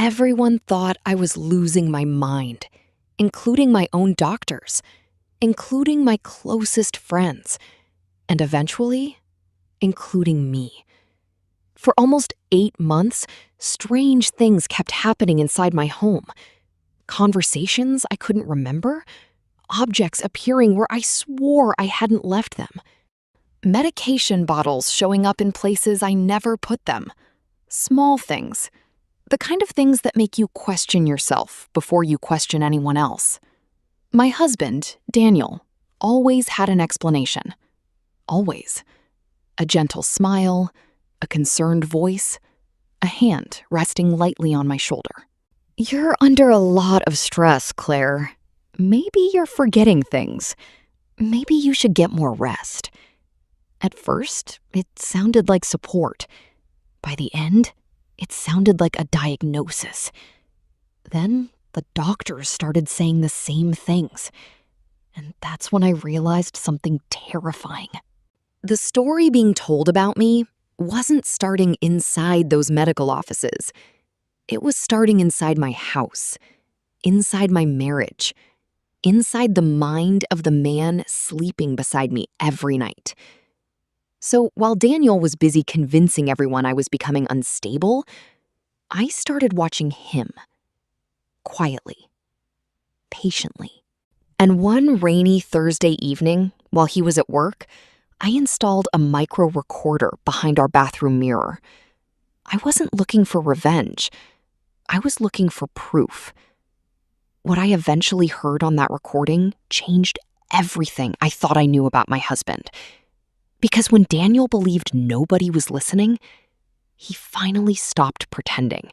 Everyone thought I was losing my mind, including my own doctors, including my closest friends, and eventually, including me. For almost 8 months, strange things kept happening inside my home. Conversations I couldn't remember, objects appearing where I swore I hadn't left them. Medication bottles showing up in places I never put them. Small things. The kind of things that make you question yourself before you question anyone else. My husband, Daniel, always had an explanation. Always. A gentle smile, a concerned voice, a hand resting lightly on my shoulder. "You're under a lot of stress, Claire. Maybe you're forgetting things. Maybe you should get more rest." At first, it sounded like support. By the end, it sounded like a diagnosis. Then the doctors started saying the same things. And that's when I realized something terrifying. The story being told about me wasn't starting inside those medical offices. It was starting inside my house, inside my marriage, inside the mind of the man sleeping beside me every night. So while Daniel was busy convincing everyone I was becoming unstable, I started watching him. Quietly. Patiently. And one rainy Thursday evening, while he was at work, I installed a micro recorder behind our bathroom mirror. I wasn't looking for revenge. I was looking for proof. What I eventually heard on that recording changed everything I thought I knew about my husband. Because when Daniel believed nobody was listening, he finally stopped pretending.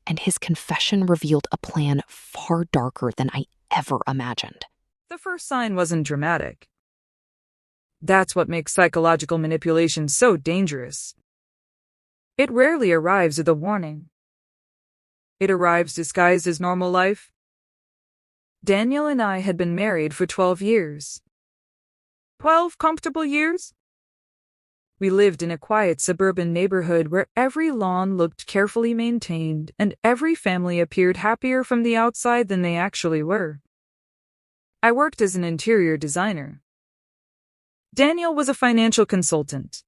And his confession revealed a plan far darker than I ever imagined. The first sign wasn't dramatic. That's what makes psychological manipulation so dangerous. It rarely arrives with a warning. It arrives disguised as normal life. Daniel and I had been married for 12 years. 12 comfortable years? We lived in a quiet suburban neighborhood where every lawn looked carefully maintained and every family appeared happier from the outside than they actually were. I worked as an interior designer. Daniel was a financial consultant.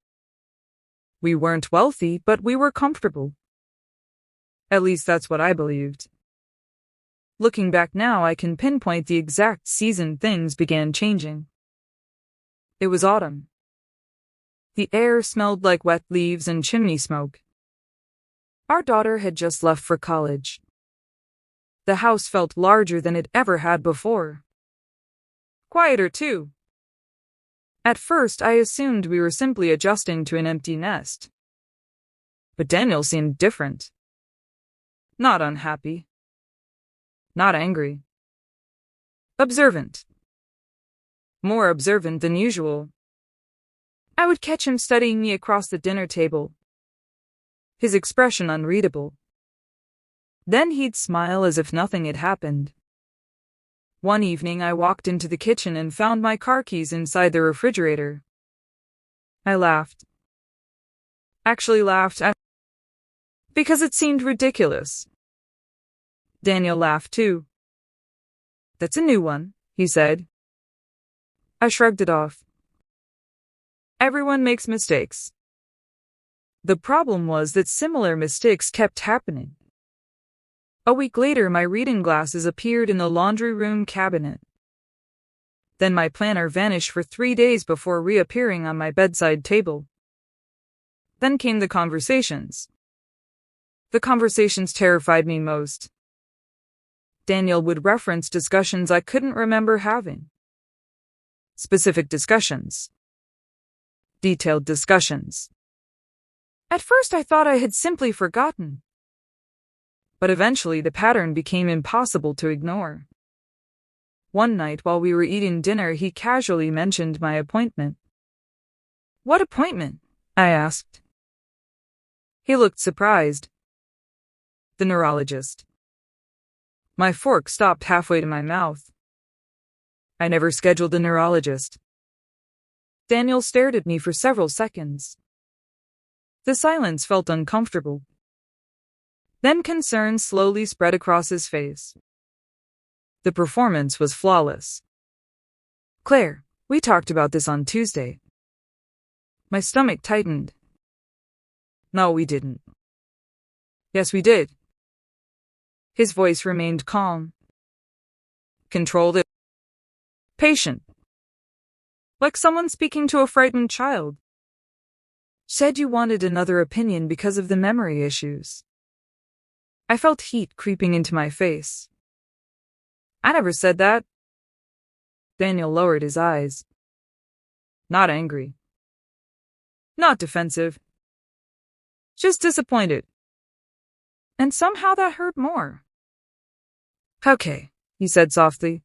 We weren't wealthy, but we were comfortable. At least that's what I believed. Looking back now, I can pinpoint the exact season things began changing. It was autumn. The air smelled like wet leaves and chimney smoke. Our daughter had just left for college. The house felt larger than it ever had before. Quieter, too. At first, I assumed we were simply adjusting to an empty nest. But Daniel seemed different. Not unhappy. Not angry. Observant. More observant than usual. I would catch him studying me across the dinner table. His expression unreadable. Then he'd smile as if nothing had happened. One evening I walked into the kitchen and found my car keys inside the refrigerator. I laughed. Actually laughed because it seemed ridiculous. Daniel laughed too. "That's a new one," he said. I shrugged it off. Everyone makes mistakes. The problem was that similar mistakes kept happening. A week later, my reading glasses appeared in the laundry room cabinet. Then my planner vanished for 3 days before reappearing on my bedside table. Then came the conversations. The conversations terrified me most. Daniel would reference discussions I couldn't remember having. Specific discussions. Detailed discussions. At first I thought I had simply forgotten. But eventually the pattern became impossible to ignore. One night while we were eating dinner, he casually mentioned my appointment. "What appointment?" I asked. He looked surprised. "The neurologist." My fork stopped halfway to my mouth. I never scheduled a neurologist. Daniel stared at me for several seconds. The silence felt uncomfortable. Then concern slowly spread across his face. The performance was flawless. Claire, we talked about this on Tuesday. My stomach tightened. No, we didn't. Yes, we did. His voice remained calm. Controlled, patient. Like someone speaking to a frightened child. Said you wanted another opinion because of the memory issues. I felt heat creeping into my face. I never said that. Daniel lowered his eyes. Not angry. Not defensive. Just disappointed. And somehow that hurt more. Okay, he said softly.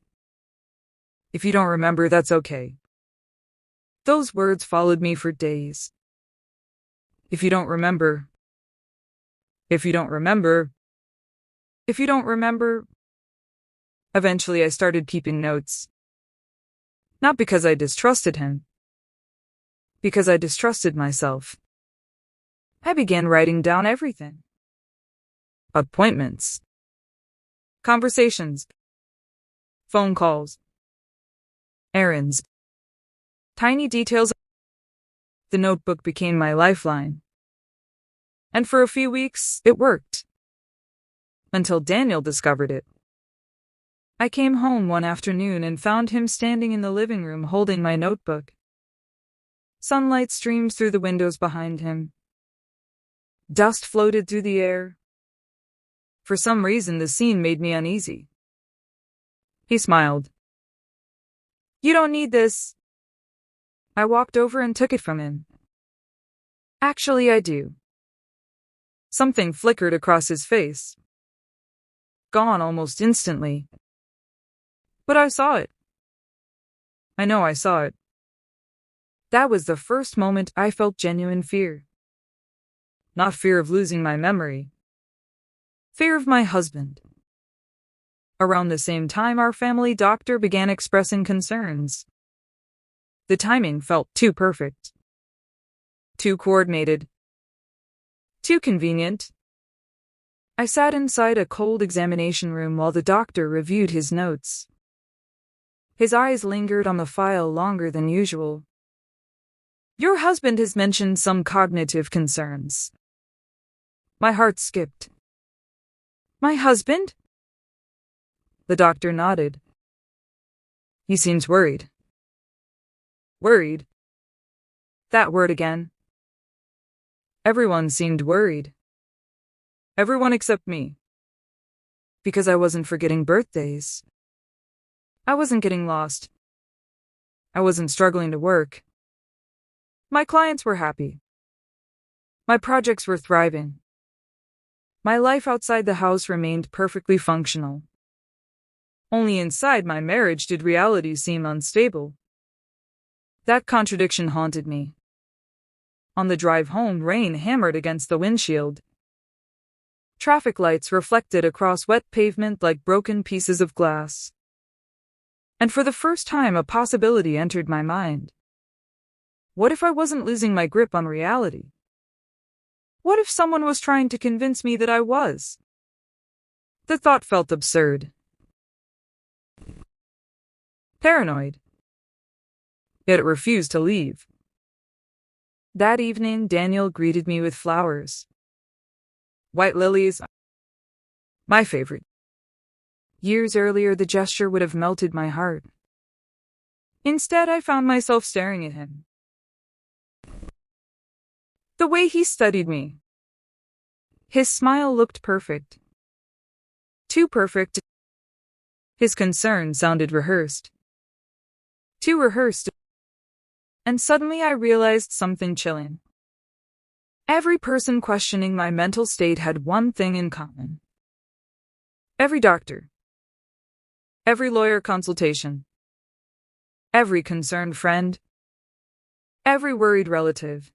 If you don't remember, that's okay. Those words followed me for days. If you don't remember. If you don't remember. If you don't remember. Eventually I started keeping notes. Not because I distrusted him. Because I distrusted myself. I began writing down everything. Appointments. Conversations. Phone calls. Errands. Tiny details. The notebook became my lifeline. And for a few weeks, it worked. Until Daniel discovered it. I came home one afternoon and found him standing in the living room holding my notebook. Sunlight streamed through the windows behind him. Dust floated through the air. For some reason, the scene made me uneasy. He smiled. You don't need this. I walked over and took it from him. Actually, I do. Something flickered across his face. Gone almost instantly. But I saw it. I know I saw it. That was the first moment I felt genuine fear. Not fear of losing my memory. Fear of my husband. Around the same time, our family doctor began expressing concerns. The timing felt too perfect. Too coordinated. Too convenient. I sat inside a cold examination room while the doctor reviewed his notes. His eyes lingered on the file longer than usual. Your husband has mentioned some cognitive concerns. My heart skipped. My husband? The doctor nodded. He seems worried. Worried? That word again. Everyone seemed worried. Everyone except me. Because I wasn't forgetting birthdays. I wasn't getting lost. I wasn't struggling to work. My clients were happy. My projects were thriving. My life outside the house remained perfectly functional. Only inside my marriage did reality seem unstable. That contradiction haunted me. On the drive home, rain hammered against the windshield. Traffic lights reflected across wet pavement like broken pieces of glass. And for the first time, a possibility entered my mind. What if I wasn't losing my grip on reality? What if someone was trying to convince me that I was? The thought felt absurd. Paranoid. Yet it refused to leave. That evening, Daniel greeted me with flowers. White lilies. My favorite. Years earlier, the gesture would have melted my heart. Instead, I found myself staring at him. The way he studied me. His smile looked perfect. Too perfect. His concern sounded rehearsed. Too rehearsed. And suddenly I realized something chilling. Every person questioning my mental state had one thing in common. Every doctor. Every lawyer consultation. Every concerned friend. Every worried relative.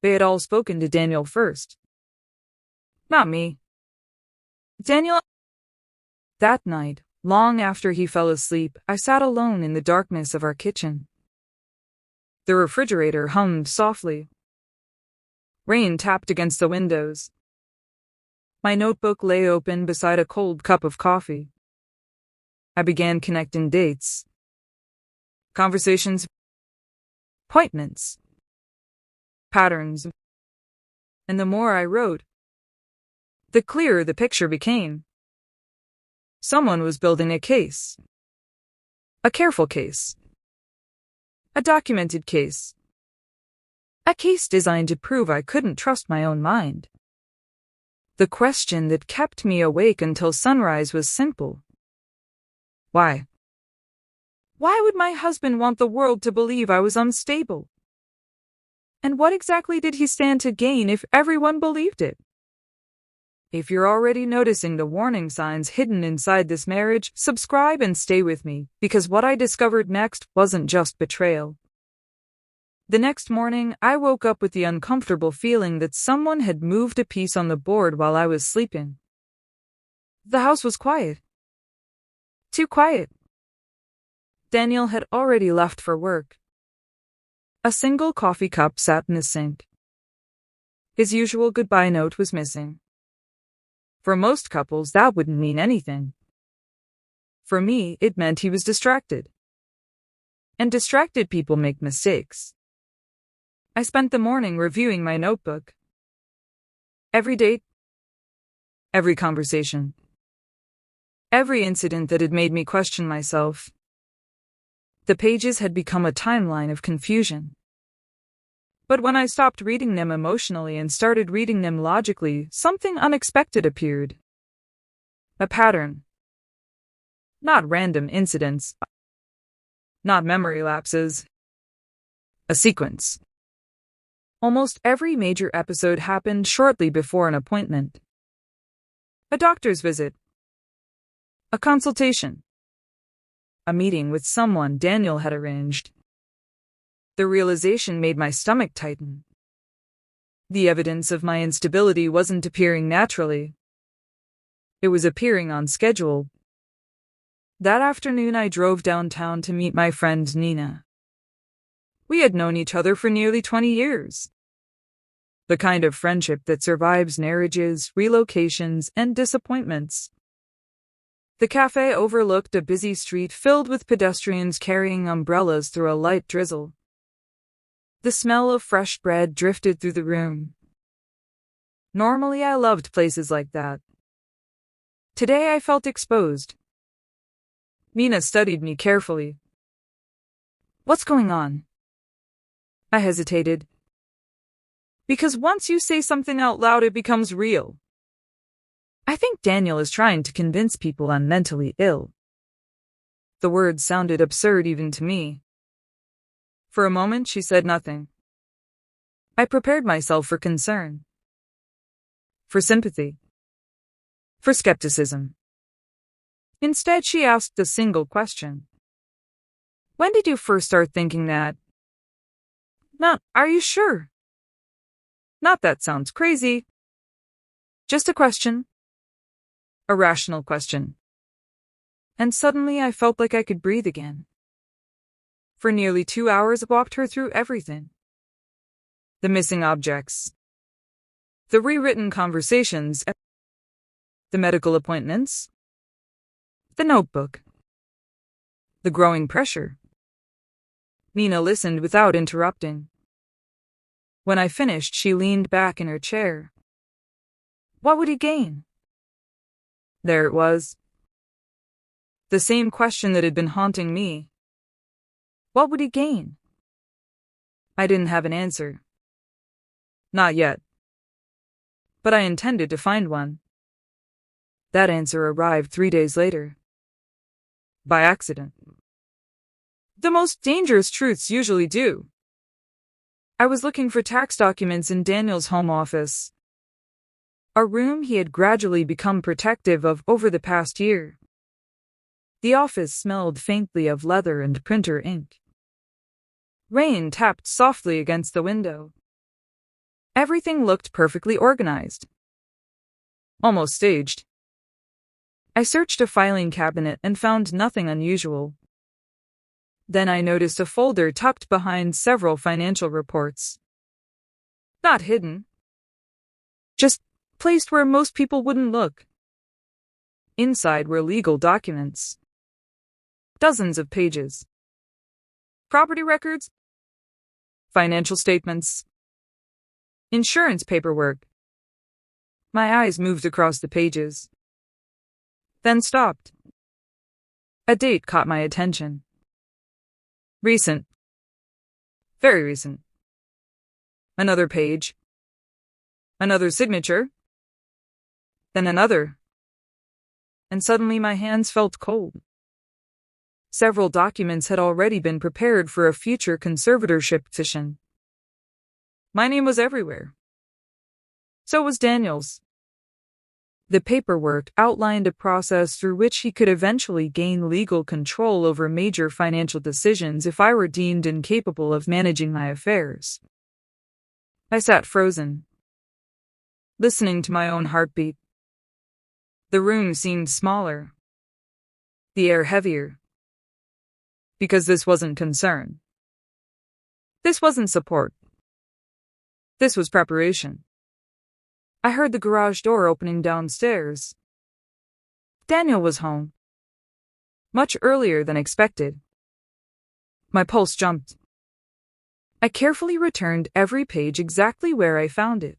They had all spoken to Daniel first. Not me. Daniel. That night, long after he fell asleep, I sat alone in the darkness of our kitchen. The refrigerator hummed softly. Rain tapped against the windows. My notebook lay open beside a cold cup of coffee. I began connecting dates, conversations, appointments, patterns, and the more I wrote, the clearer the picture became. Someone was building a case. A careful case. A documented case. A case designed to prove I couldn't trust my own mind. The question that kept me awake until sunrise was simple. Why? Why would my husband want the world to believe I was unstable? And what exactly did he stand to gain if everyone believed it? If you're already noticing the warning signs hidden inside this marriage, subscribe and stay with me, because what I discovered next wasn't just betrayal. The next morning, I woke up with the uncomfortable feeling that someone had moved a piece on the board while I was sleeping. The house was quiet. Too quiet. Daniel had already left for work. A single coffee cup sat in the sink. His usual goodbye note was missing. For most couples, that wouldn't mean anything. For me, it meant he was distracted. And distracted people make mistakes. I spent the morning reviewing my notebook. Every date, every conversation, every incident that had made me question myself. The pages had become a timeline of confusion. But when I stopped reading them emotionally and started reading them logically, something unexpected appeared. A pattern. Not random incidents. Not memory lapses. A sequence. Almost every major episode happened shortly before an appointment. A doctor's visit. A consultation. A meeting with someone Daniel had arranged. The realization made my stomach tighten. The evidence of my instability wasn't appearing naturally. It was appearing on schedule. That afternoon, I drove downtown to meet my friend Nina. We had known each other for nearly 20 years. The kind of friendship that survives marriages, relocations, and disappointments. The cafe overlooked a busy street filled with pedestrians carrying umbrellas through a light drizzle. The smell of fresh bread drifted through the room. Normally, I loved places like that. Today, I felt exposed. Nina studied me carefully. What's going on? I hesitated. Because once you say something out loud, it becomes real. I think Daniel is trying to convince people I'm mentally ill. The words sounded absurd even to me. For a moment, she said nothing. I prepared myself for concern. For sympathy. For skepticism. Instead, she asked a single question. When did you first start thinking that? Not, are you sure? Not that sounds crazy. Just a question. A rational question. And suddenly I felt like I could breathe again. For nearly 2 hours, I walked her through everything. The missing objects. The rewritten conversations. The medical appointments. The notebook. The growing pressure. Nina listened without interrupting. When I finished, she leaned back in her chair. What would he gain? There it was. The same question that had been haunting me. What would he gain? I didn't have an answer. Not yet. But I intended to find one. That answer arrived 3 days later. By accident. The most dangerous truths usually do. I was looking for tax documents in Daniel's home office. A room he had gradually become protective of over the past year. The office smelled faintly of leather and printer ink. Rain tapped softly against the window. Everything looked perfectly organized. Almost staged. I searched a filing cabinet and found nothing unusual. Then I noticed a folder tucked behind several financial reports. Not hidden. Just placed where most people wouldn't look. Inside were legal documents. Dozens of pages. Property records. Financial statements. Insurance paperwork. My eyes moved across the pages. Then stopped. A date caught my attention. Recent. Very recent. Another page. Another signature. Then another. And suddenly my hands felt cold. Several documents had already been prepared for a future conservatorship petition. My name was everywhere. So was Daniel's. The paperwork outlined a process through which he could eventually gain legal control over major financial decisions if I were deemed incapable of managing my affairs. I sat frozen, listening to my own heartbeat. The room seemed smaller, the air heavier. Because this wasn't concern. This wasn't support. This was preparation. I heard the garage door opening downstairs. Daniel was home. Much earlier than expected. My pulse jumped. I carefully returned every page exactly where I found it.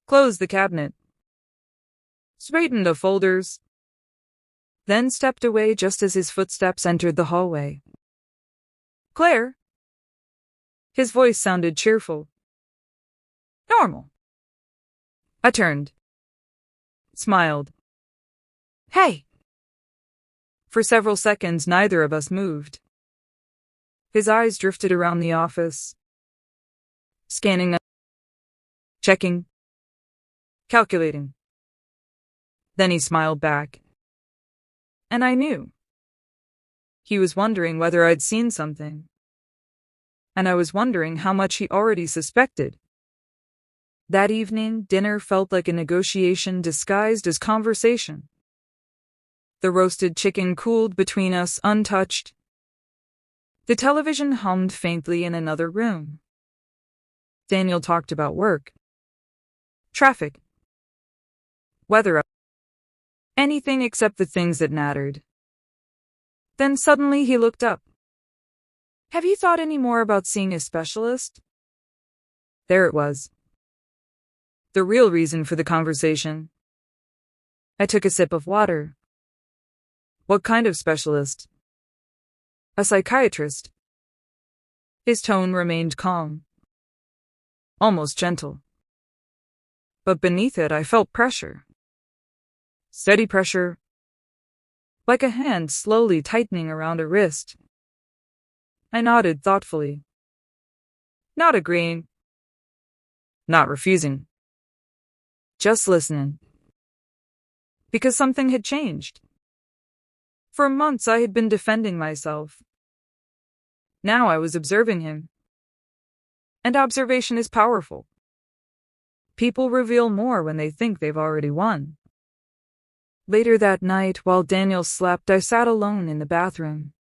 Closed the cabinet. Straightened the folders. Then stepped away just as his footsteps entered the hallway. Claire? His voice sounded cheerful. Normal. I turned. Smiled. Hey! For several seconds, neither of us moved. His eyes drifted around the office. Scanning, checking, calculating. Then he smiled back. And I knew. He was wondering whether I'd seen something. And I was wondering how much he already suspected. That evening, dinner felt like a negotiation disguised as conversation. The roasted chicken cooled between us, untouched. The television hummed faintly in another room. Daniel talked about work, traffic, weather, anything except the things that mattered. Then suddenly he looked up. Have you thought any more about seeing a specialist? There it was. The real reason for the conversation. I took a sip of water. What kind of specialist? A psychiatrist. His tone remained calm. Almost gentle. But beneath it I felt pressure. Steady pressure. Like a hand slowly tightening around a wrist. I nodded thoughtfully. Not agreeing. Not refusing. Just listening. Because something had changed. For months I had been defending myself. Now I was observing him. And observation is powerful. People reveal more when they think they've already won. Later that night, while Daniel slept, I sat alone in the bathroom.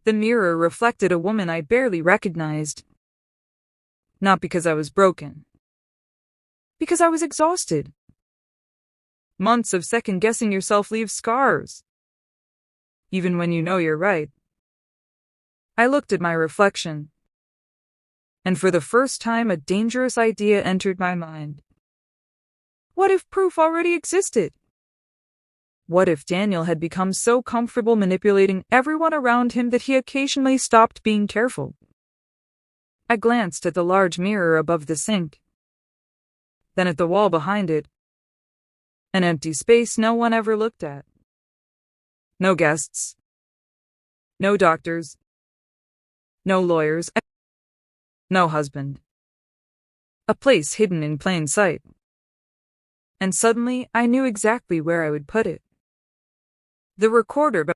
The mirror reflected a woman I barely recognized. Not because I was broken. Because I was exhausted. Months of second-guessing yourself leave scars. Even when you know you're right. I looked at my reflection. And for the first time, a dangerous idea entered my mind. What if proof already existed? What if Daniel had become so comfortable manipulating everyone around him that he occasionally stopped being careful? I glanced at the large mirror above the sink. Then at the wall behind it. An empty space no one ever looked at. No guests. No doctors. No lawyers. No husband. A place hidden in plain sight. And suddenly I knew exactly where I would put it. The recorder, but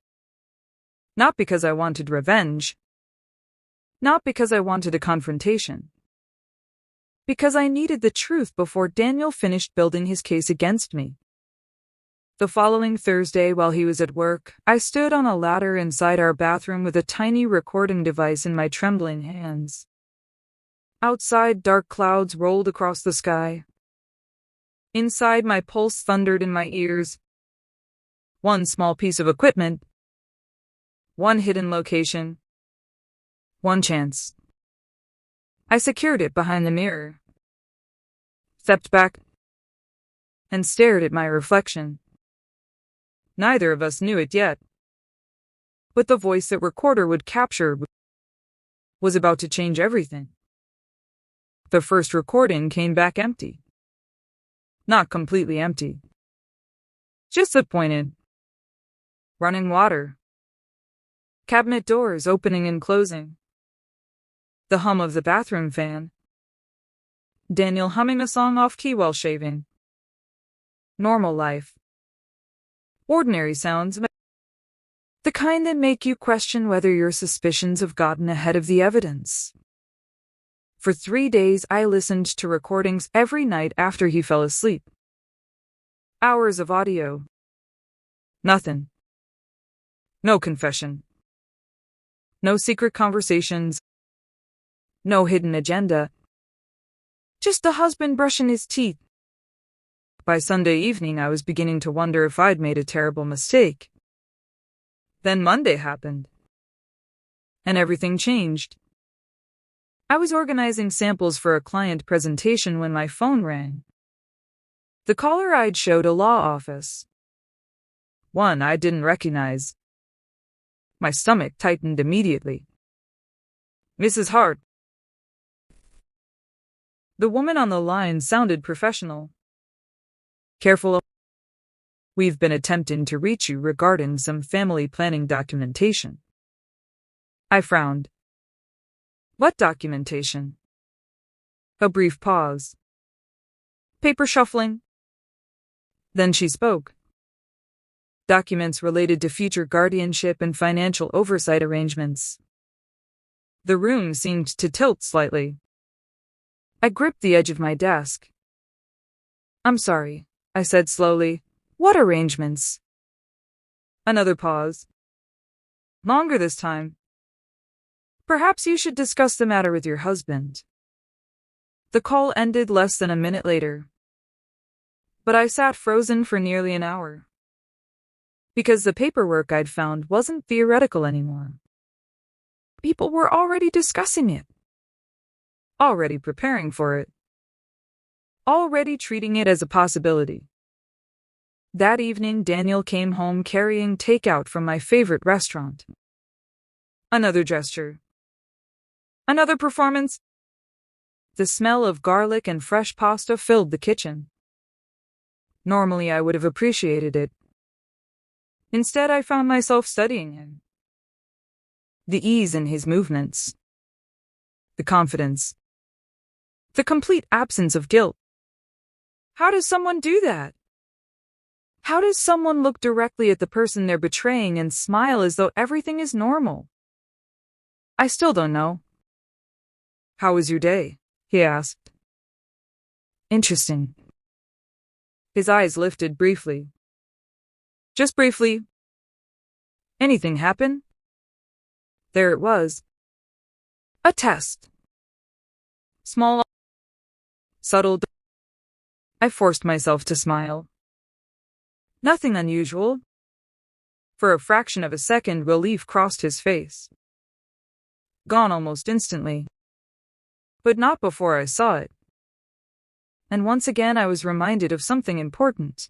not because I wanted revenge. Not because I wanted a confrontation. Because I needed the truth before Daniel finished building his case against me. The following Thursday, while he was at work, I stood on a ladder inside our bathroom with a tiny recording device in my trembling hands. Outside, dark clouds rolled across the sky. Inside, my pulse thundered in my ears. One small piece of equipment. One hidden location. One chance. I secured it behind the mirror, stepped back, and stared at my reflection. Neither of us knew it yet, but the voice that recorder would capture was about to change everything. The first recording came back empty. Not completely empty. Just disappointed. Running water. Cabinet doors opening and closing. The hum of the bathroom fan. Daniel humming a song off-key while shaving. Normal life. Ordinary sounds. The kind that make you question whether your suspicions have gotten ahead of the evidence. For 3 days, I listened to recordings every night after he fell asleep. Hours of audio. Nothing. No confession. No secret conversations. No hidden agenda. Just the husband brushing his teeth. By Sunday evening, I was beginning to wonder if I'd made a terrible mistake. Then Monday happened. And everything changed. I was organizing samples for a client presentation when my phone rang. The caller ID showed a law office. One I didn't recognize. My stomach tightened immediately. Mrs. Hart. The woman on the line sounded professional. Careful. We've been attempting to reach you regarding some family planning documentation. I frowned. What documentation? A brief pause. Paper shuffling. Then she spoke. Documents related to future guardianship and financial oversight arrangements. The room seemed to tilt slightly. I gripped the edge of my desk. I'm sorry, I said slowly. What arrangements? Another pause. Longer this time. Perhaps you should discuss the matter with your husband. The call ended less than a minute later. But I sat frozen for nearly an hour. Because the paperwork I'd found wasn't theoretical anymore. People were already discussing it. Already preparing for it. Already treating it as a possibility. That evening, Daniel came home carrying takeout from my favorite restaurant. Another gesture. Another performance. The smell of garlic and fresh pasta filled the kitchen. Normally, I would have appreciated it. Instead, I found myself studying him. The ease in his movements. The confidence. The complete absence of guilt. How does someone do that? How does someone look directly at the person they're betraying and smile as though everything is normal? I still don't know. How was your day? He asked. Interesting. His eyes lifted briefly. Just briefly. Anything happen? There it was. A test. Small. Subtle. I forced myself to smile. Nothing unusual. For a fraction of a second, relief crossed his face. Gone almost instantly. But not before I saw it. And once again I was reminded of something important.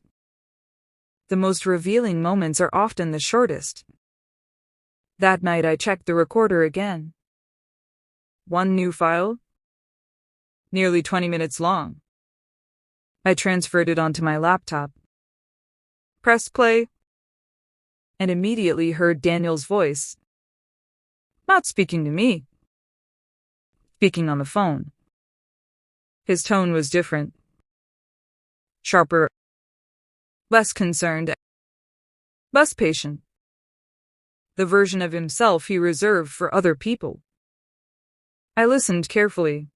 The most revealing moments are often the shortest. That night I checked the recorder again. One new file. Nearly 20 minutes long. I transferred it onto my laptop. Pressed play. And immediately heard Daniel's voice. Not speaking to me. Speaking on the phone. His tone was different. Sharper. Less concerned. Less patient. The version of himself he reserved for other people. I listened carefully.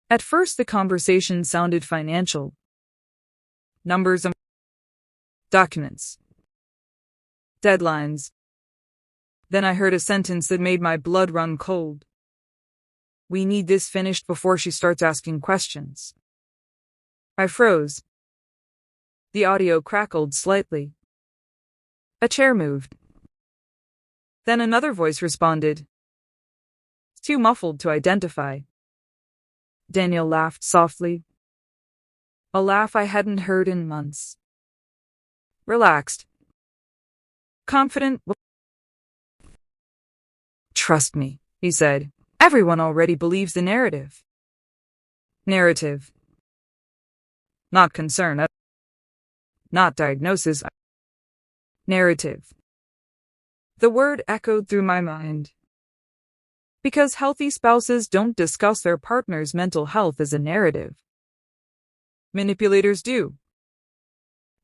At first the conversation sounded financial. Numbers and documents. Deadlines. Then I heard a sentence that made my blood run cold. We need this finished before she starts asking questions. I froze. The audio crackled slightly. A chair moved. Then another voice responded. Too muffled to identify. Daniel laughed softly. A laugh I hadn't heard in months. Relaxed. Confident. Trust me, he said. Everyone already believes the narrative. Narrative. Not concern. Not diagnosis. Narrative. The word echoed through my mind. Because healthy spouses don't discuss their partner's mental health as a narrative. Manipulators do.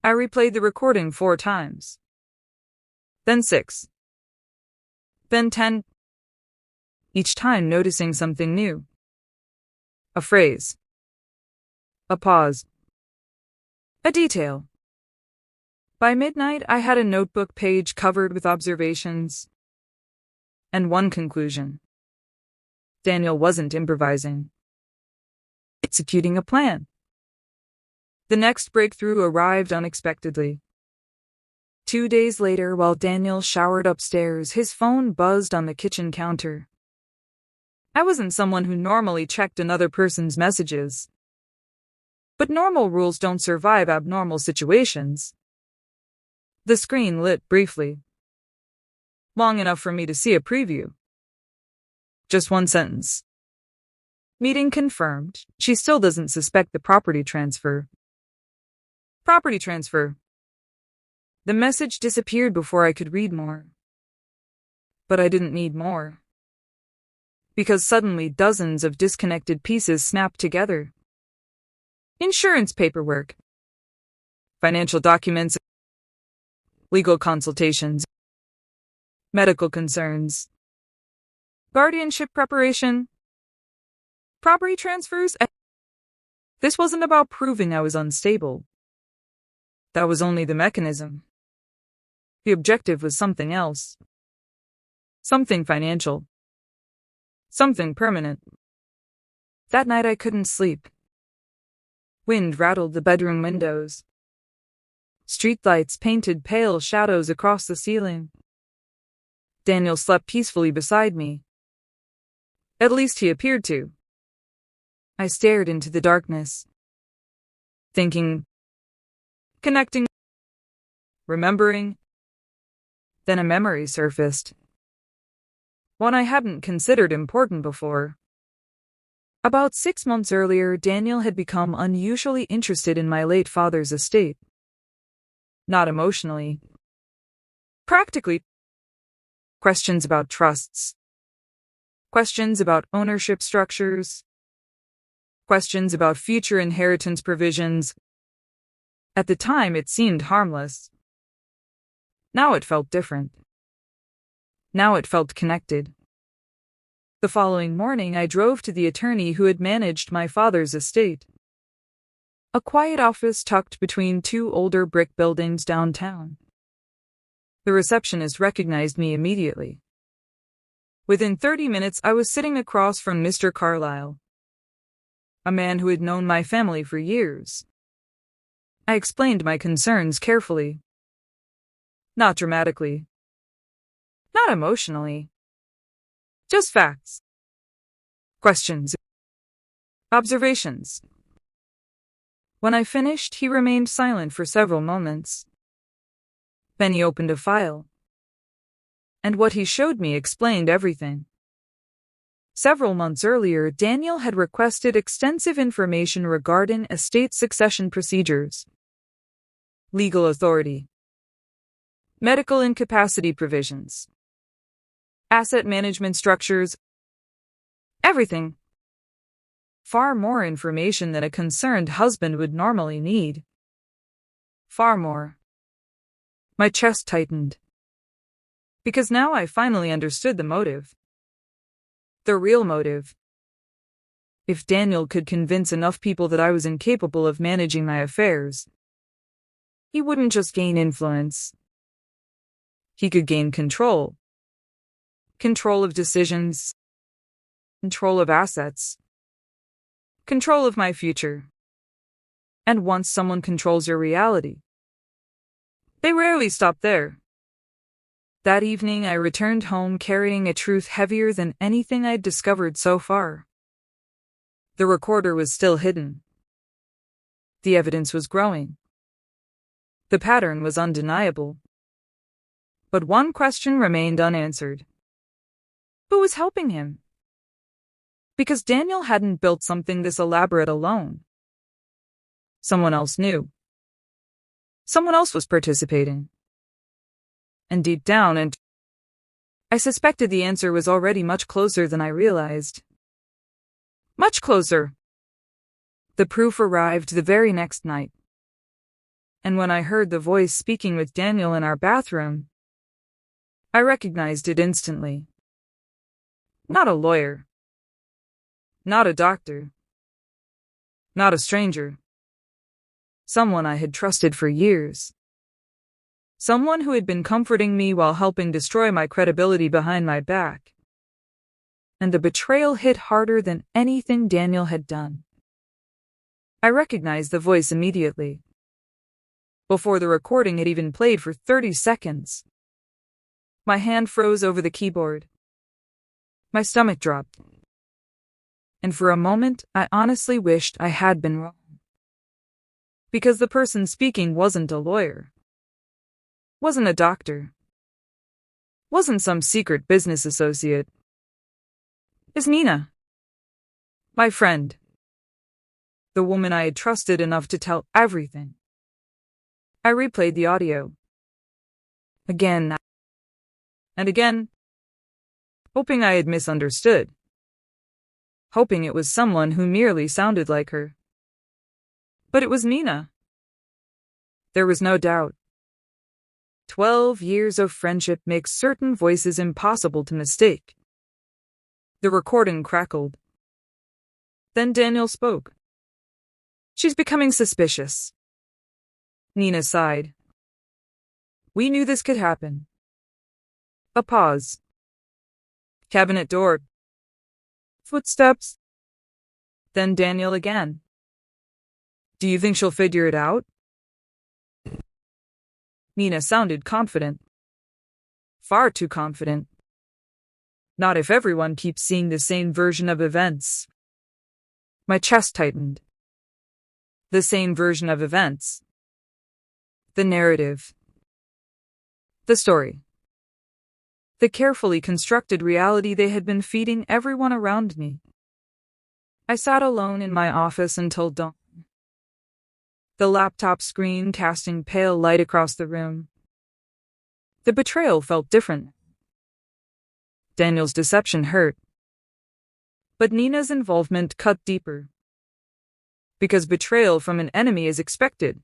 I replayed the recording 4 times. Then 6. Then 10. Each time noticing something new. A phrase. A pause. A detail. By midnight, I had a notebook page covered with observations. And one conclusion. Daniel wasn't improvising. Executing a plan. The next breakthrough arrived unexpectedly. 2 days later, while Daniel showered upstairs, his phone buzzed on the kitchen counter. I wasn't someone who normally checked another person's messages. But normal rules don't survive abnormal situations. The screen lit briefly. Long enough for me to see a preview. Just one sentence. Meeting confirmed. She still doesn't suspect the property transfer. Property transfer. The message disappeared before I could read more. But I didn't need more. Because suddenly dozens of disconnected pieces snapped together. Insurance paperwork. Financial documents. Legal consultations. Medical concerns. Guardianship preparation. Property transfers. This wasn't about proving I was unstable. That was only the mechanism. The objective was something else. Something financial. Something permanent. That night I couldn't sleep. Wind rattled the bedroom windows. Streetlights painted pale shadows across the ceiling. Daniel slept peacefully beside me. At least he appeared to. I stared into the darkness. Thinking. Connecting. Remembering. Then a memory surfaced. One I hadn't considered important before. About 6 months earlier, Daniel had become unusually interested in my late father's estate. Not emotionally. Practically. Questions about trusts. Questions about ownership structures. Questions about future inheritance provisions. At the time, it seemed harmless. Now it felt different. Now it felt connected. The following morning, I drove to the attorney who had managed my father's estate. A quiet office tucked between 2 older brick buildings downtown. The receptionist recognized me immediately. Within 30 minutes, I was sitting across from Mr. Carlyle, a man who had known my family for years. I explained my concerns carefully. Not dramatically. Not emotionally. Just facts. Questions. Observations. When I finished, he remained silent for several moments. Then he opened a file. And what he showed me explained everything. Several months earlier, Daniel had requested extensive information regarding estate succession procedures, legal authority, medical incapacity provisions, asset management structures, everything. Far more information than a concerned husband would normally need. Far more. My chest tightened. Because now I finally understood the motive. The real motive. If Daniel could convince enough people that I was incapable of managing my affairs, he wouldn't just gain influence. He could gain control. Control of decisions. Control of assets. Control of my future. And once someone controls your reality, they rarely stop there. That evening, I returned home carrying a truth heavier than anything I'd discovered so far. The recorder was still hidden. The evidence was growing. The pattern was undeniable. But one question remained unanswered. Who was helping him? Because Daniel hadn't built something this elaborate alone. Someone else knew. Someone else was participating. And deep down, I suspected the answer was already much closer than I realized. Much closer. The proof arrived the very next night. And when I heard the voice speaking with Daniel in our bathroom, I recognized it instantly. Not a lawyer. Not a doctor. Not a stranger. Someone I had trusted for years. Someone who had been comforting me while helping destroy my credibility behind my back. And the betrayal hit harder than anything Daniel had done. I recognized the voice immediately. Before the recording had even played for 30 seconds. My hand froze over the keyboard. My stomach dropped. And for a moment, I honestly wished I had been wrong. Because the person speaking wasn't a lawyer. Wasn't a doctor. Wasn't some secret business associate. It's Nina. My friend. The woman I had trusted enough to tell everything. I replayed the audio. Again. And again. Hoping I had misunderstood. Hoping it was someone who merely sounded like her. But it was Nina. There was no doubt. 12 years of friendship makes certain voices impossible to mistake. The recording crackled. Then Daniel spoke. She's becoming suspicious. Nina sighed. We knew this could happen. A pause. Cabinet door. Footsteps. Then Daniel again. Do you think she'll figure it out? Nina sounded confident. Far too confident. Not if everyone keeps seeing the same version of events. My chest tightened. The same version of events. The narrative. The story. The carefully constructed reality they had been feeding everyone around me. I sat alone in my office until dawn. The laptop screen casting pale light across the room. The betrayal felt different. Daniel's deception hurt. But Nina's involvement cut deeper. Because betrayal from an enemy is expected.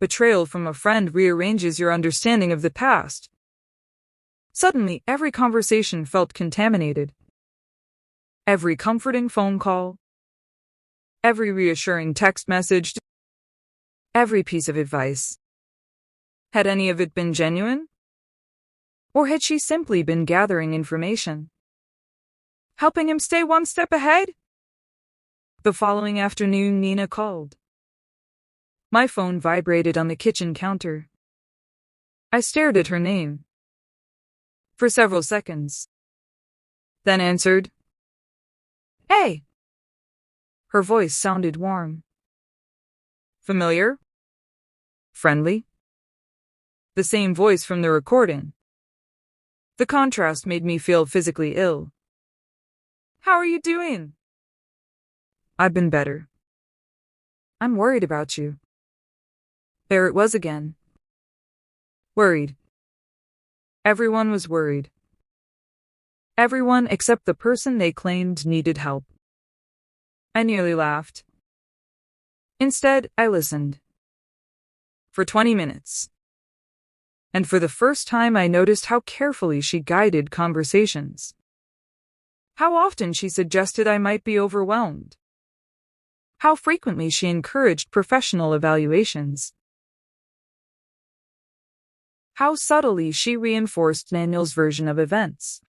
Betrayal from a friend rearranges your understanding of the past. Suddenly, every conversation felt contaminated. Every comforting phone call. Every reassuring text message. Every piece of advice. Had any of it been genuine? Or had she simply been gathering information? Helping him stay one step ahead? The following afternoon, Nina called. My phone vibrated on the kitchen counter. I stared at her name. For several seconds. Then answered. Hey! Her voice sounded warm. Familiar? Friendly? The same voice from the recording. The contrast made me feel physically ill. How are you doing? I've been better. I'm worried about you. There it was again. Worried. Everyone was worried. Everyone except the person they claimed needed help. I nearly laughed. Instead, I listened. For 20 minutes. And for the first time I noticed how carefully she guided conversations. How often she suggested I might be overwhelmed. How frequently she encouraged professional evaluations. How subtly she reinforced Daniel's version of events.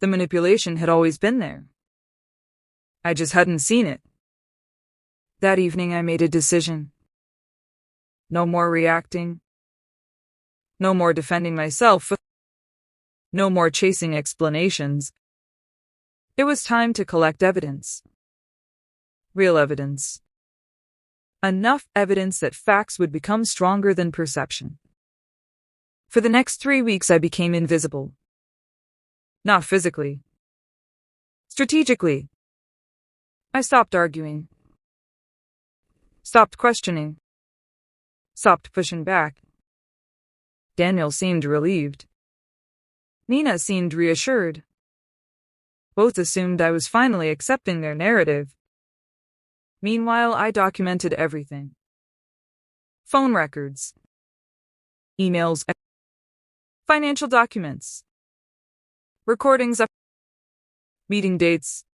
The manipulation had always been there. I just hadn't seen it. That evening I made a decision. No more reacting. No more defending myself. No more chasing explanations. It was time to collect evidence. Real evidence. Enough evidence that facts would become stronger than perception. For the next 3 weeks I became invisible. Not physically. Strategically. I stopped arguing. Stopped questioning. Stopped pushing back. Daniel seemed relieved. Nina seemed reassured. Both assumed I was finally accepting their narrative. Meanwhile, I documented everything. Phone records. Emails. Financial documents. Recordings of meeting dates.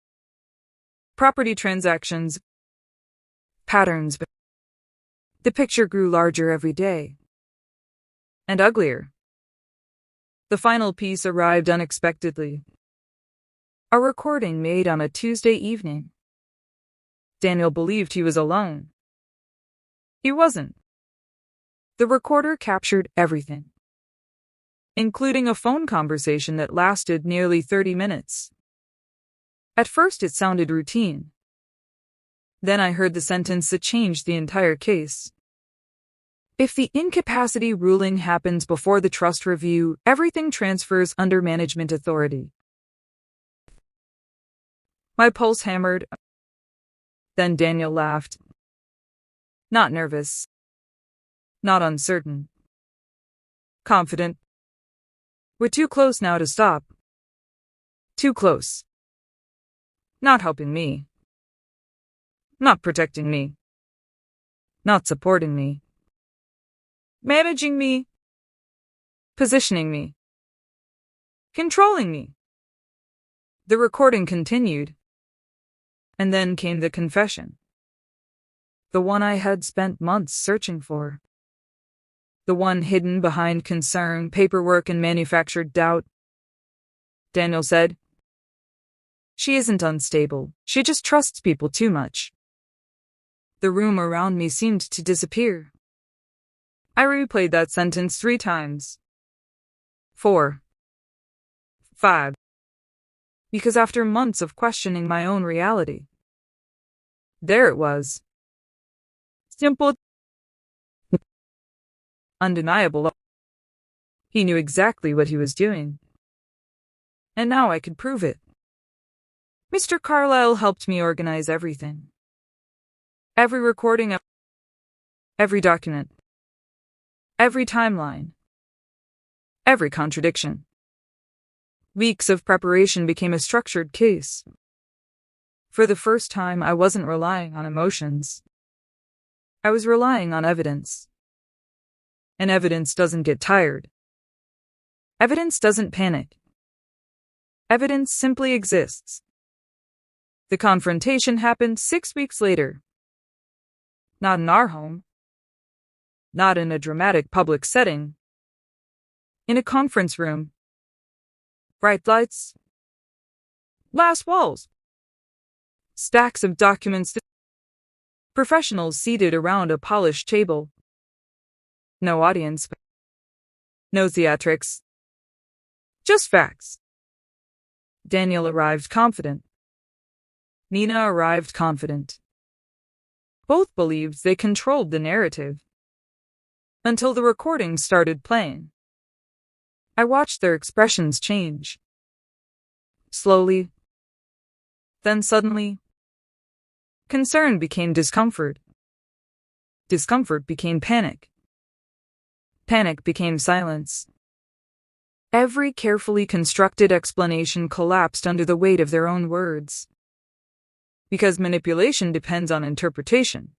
Property transactions. Patterns. The picture grew larger every day. And uglier. The final piece arrived unexpectedly. A recording made on a Tuesday evening. Daniel believed he was alone. He wasn't. The recorder captured everything, including a phone conversation that lasted nearly 30 minutes. At first it sounded routine. Then I heard the sentence that changed the entire case. If the incapacity ruling happens before the trust review, everything transfers under management authority. My pulse hammered. Then Daniel laughed. Not nervous. Not uncertain. Confident. We're too close now to stop. Too close. Not helping me. Not protecting me. Not supporting me. Managing me. Positioning me. Controlling me. The recording continued. And then came the confession. The one I had spent months searching for. The one hidden behind concern, paperwork, and manufactured doubt. Daniel said, "She isn't unstable. She just trusts people too much." The room around me seemed to disappear. I replayed that sentence 3 times. 4. 5. Because after months of questioning my own reality, there it was. Simple. Undeniable. He knew exactly what he was doing. And now I could prove it. Mr. Carlyle helped me organize everything. Every recording of every document. Every timeline. Every contradiction. Weeks of preparation became a structured case. For the first time, I wasn't relying on emotions. I was relying on evidence. And evidence doesn't get tired. Evidence doesn't panic. Evidence simply exists. The confrontation happened 6 weeks later. Not in our home. Not in a dramatic public setting. In a conference room. Bright lights. Glass walls. Stacks of documents. Professionals seated around a polished table. No audience. No theatrics. Just facts. Daniel arrived confident. Nina arrived confident. Both believed they controlled the narrative. Until the recording started playing. I watched their expressions change. Slowly. Then suddenly. Concern became discomfort. Discomfort became panic. Panic became silence. Every carefully constructed explanation collapsed under the weight of their own words. Because manipulation depends on interpretation.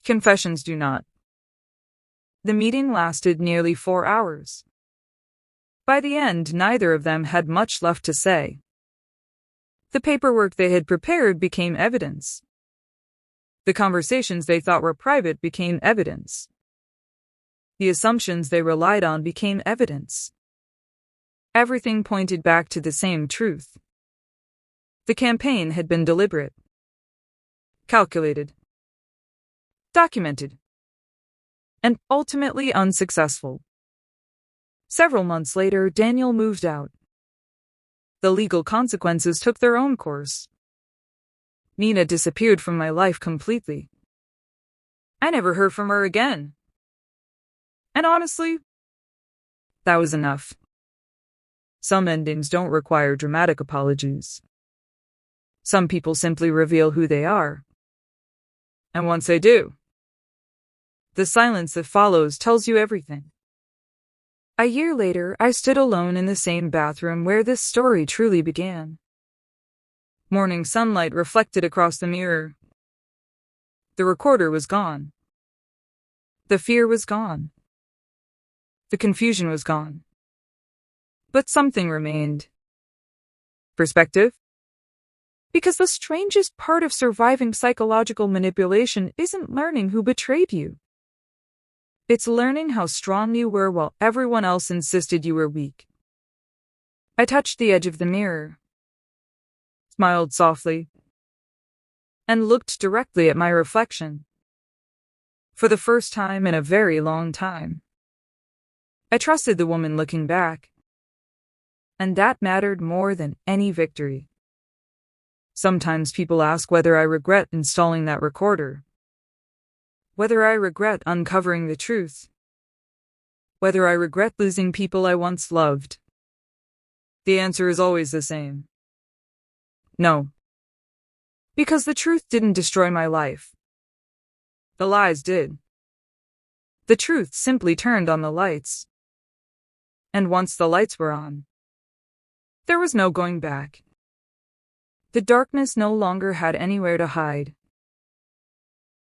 Confessions do not. The meeting lasted nearly 4 hours. By the end, neither of them had much left to say. The paperwork they had prepared became evidence. The conversations they thought were private became evidence. The assumptions they relied on became evidence. Everything pointed back to the same truth. The campaign had been deliberate. calculated, documented, and ultimately unsuccessful. Several months later, Daniel moved out. The legal consequences took their own course. Nina disappeared from my life completely. I never heard from her again. And honestly, that was enough. Some endings don't require dramatic apologies. Some people simply reveal who they are. And once they do, the silence that follows tells you everything. A year later, I stood alone in the same bathroom where this story truly began. Morning sunlight reflected across the mirror. The recorder was gone. The fear was gone. The confusion was gone. But something remained. Perspective? Because the strangest part of surviving psychological manipulation isn't learning who betrayed you. It's learning how strong you were while everyone else insisted you were weak. I touched the edge of the mirror, smiled softly, and looked directly at my reflection. For the first time in a very long time, I trusted the woman looking back, and that mattered more than any victory. Sometimes people ask whether I regret installing that recorder, whether I regret uncovering the truth, whether I regret losing people I once loved. The answer is always the same. No. Because the truth didn't destroy my life. The lies did. The truth simply turned on the lights. And once the lights were on, there was no going back. The darkness no longer had anywhere to hide.